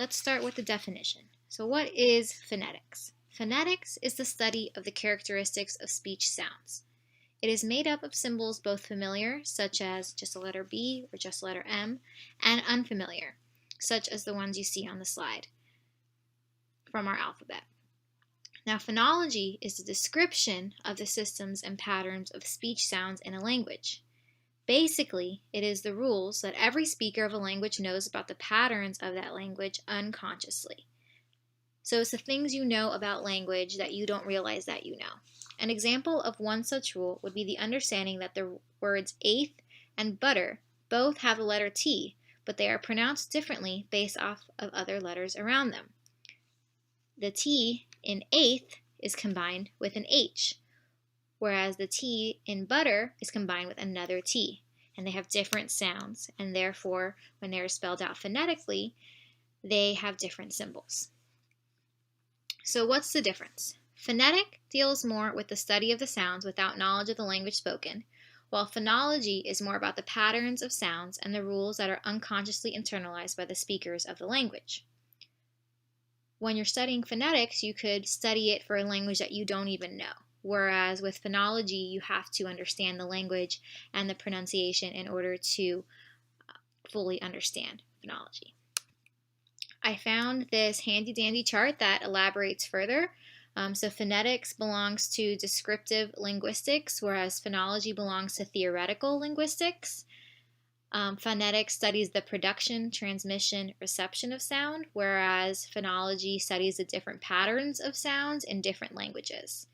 let's start with the definition. So what is phonetics? Phonetics is the study of the characteristics of speech sounds. It is made up of symbols both familiar, such as just a letter B or just a letter M, and unfamiliar, such as the ones you see on the slide from our alphabet. Now, phonology is the description of the systems and patterns of speech sounds in a language. Basically, it is the rules that every speaker of a language knows about the patterns of that language unconsciously. So it's the things you know about language that you don't realize that you know. An example of one such rule would be the understanding that the words eighth and butter both have the letter T, but they are pronounced differently based off of other letters around them. The T in eighth is combined with an H, whereas the T in butter is combined with another T, and they have different sounds, and therefore, when they are spelled out phonetically, they have different symbols. So what's the difference? Phonetic deals more with the study of the sounds without knowledge of the language spoken, while phonology is more about the patterns of sounds and the rules that are unconsciously internalized by the speakers of the language. When you're studying phonetics, you could study it for a language that you don't even know. Whereas with phonology, you have to understand the language and the pronunciation in order to fully understand phonology. I found this handy-dandy chart that elaborates further. So phonetics belongs to descriptive linguistics, whereas phonology belongs to theoretical linguistics. Phonetics studies the production, transmission, reception of sound, whereas phonology studies the different patterns of sounds in different languages.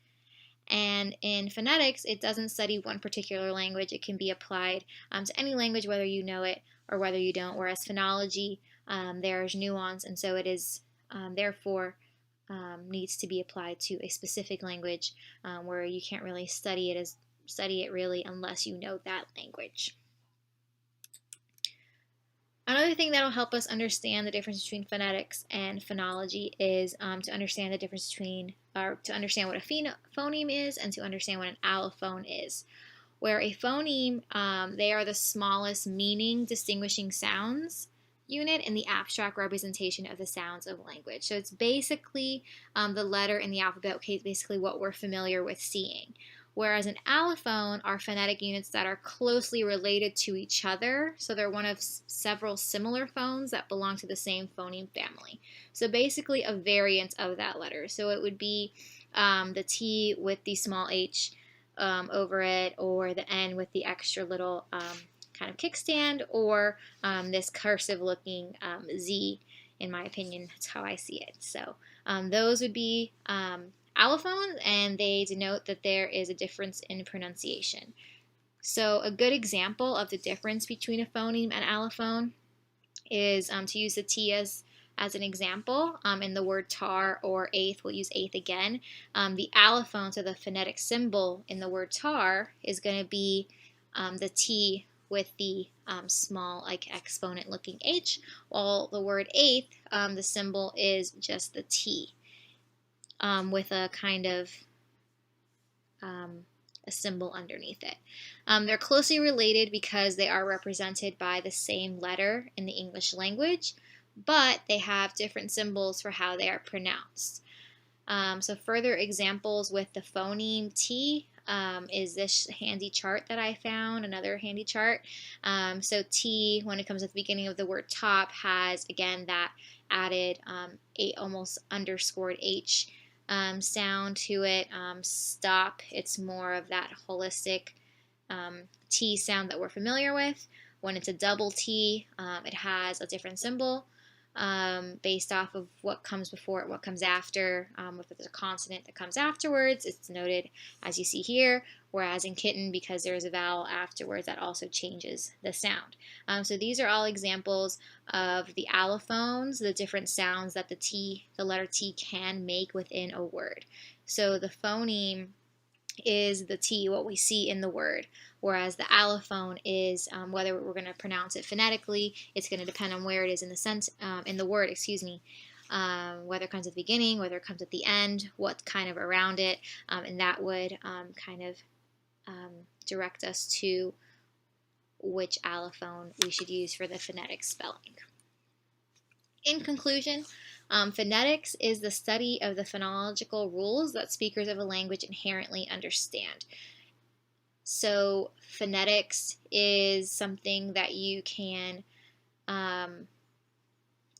And in phonetics, it doesn't study one particular language. It can be applied to any language, whether you know it or whether you don't, whereas phonology, there's nuance, and so it is therefore needs to be applied to a specific language where you can't really study it really unless you know that language. Another thing that will help us understand the difference between phonetics and phonology is to understand the difference between, or to understand what a phoneme is and to understand what an allophone is. Where a phoneme, they are the smallest meaning distinguishing sounds unit in the abstract representation of the sounds of language. So it's basically the letter in the alphabet, okay, basically what we're familiar with seeing. Whereas an allophone are phonetic units that are closely related to each other. So they're one of several similar phones that belong to the same phoneme family. So basically a variant of that letter. So it would be the T with the small h over it, or the N with the extra little kind of kickstand, or this cursive looking Z. In my opinion, that's how I see it. So those would be allophones, and they denote that there is a difference in pronunciation. So a good example of the difference between a phoneme and allophone is to use the T as an example. In the word tar or eighth, we'll use eighth again. The allophone, so the phonetic symbol in the word tar, is going to be the T with the small, like exponent looking H, while the word eighth, the symbol is just the T. With a kind of a symbol underneath it. They're closely related because they are represented by the same letter in the English language, but they have different symbols for how they are pronounced. So further examples with the phoneme T is this handy chart that I found, another handy chart. So T, when it comes at the beginning of the word top, has, again, that added almost underscored H sound to it. Stop, it's more of that holistic T sound that we're familiar with. When it's a double T, it has a different symbol based off of what comes before it, what comes after. If there's a consonant that comes afterwards, it's noted as you see here, whereas in kitten, because there's a vowel afterwards, that also changes the sound. So these are all examples of the allophones, the different sounds that the letter T can make within a word. So the phoneme is the T, what we see in the word, whereas the allophone is whether we're going to pronounce it phonetically. It's going to depend on where it is in the word, whether it comes at the beginning, whether it comes at the end, what kind of around it, and that would kind of direct us to which allophone we should use for the phonetic spelling. In conclusion, phonetics is the study of the phonological rules that speakers of a language inherently understand. So, phonetics is something that you can um,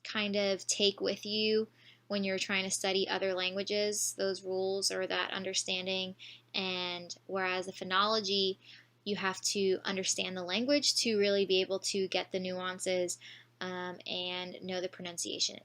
kind of take with you when you're trying to study other languages, those rules or that understanding. And whereas the phonology, you have to understand the language to really be able to get the nuances and know the pronunciation.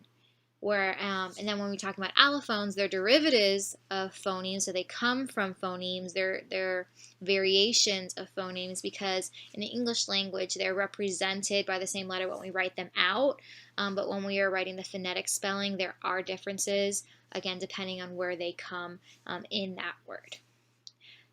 And then when we talk about allophones, they're derivatives of phonemes, so they come from phonemes. They're variations of phonemes because in the English language they're represented by the same letter when we write them out. But when we are writing the phonetic spelling, there are differences, again, depending on where they come in that word.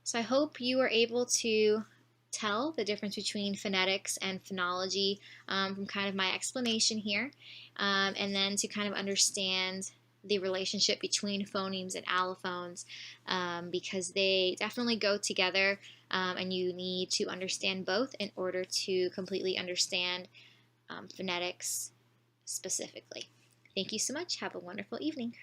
So I hope you were able to tell the difference between phonetics and phonology from kind of my explanation here, and then to kind of understand the relationship between phonemes and allophones because they definitely go together and you need to understand both in order to completely understand phonetics specifically. Thank you so much. Have a wonderful evening.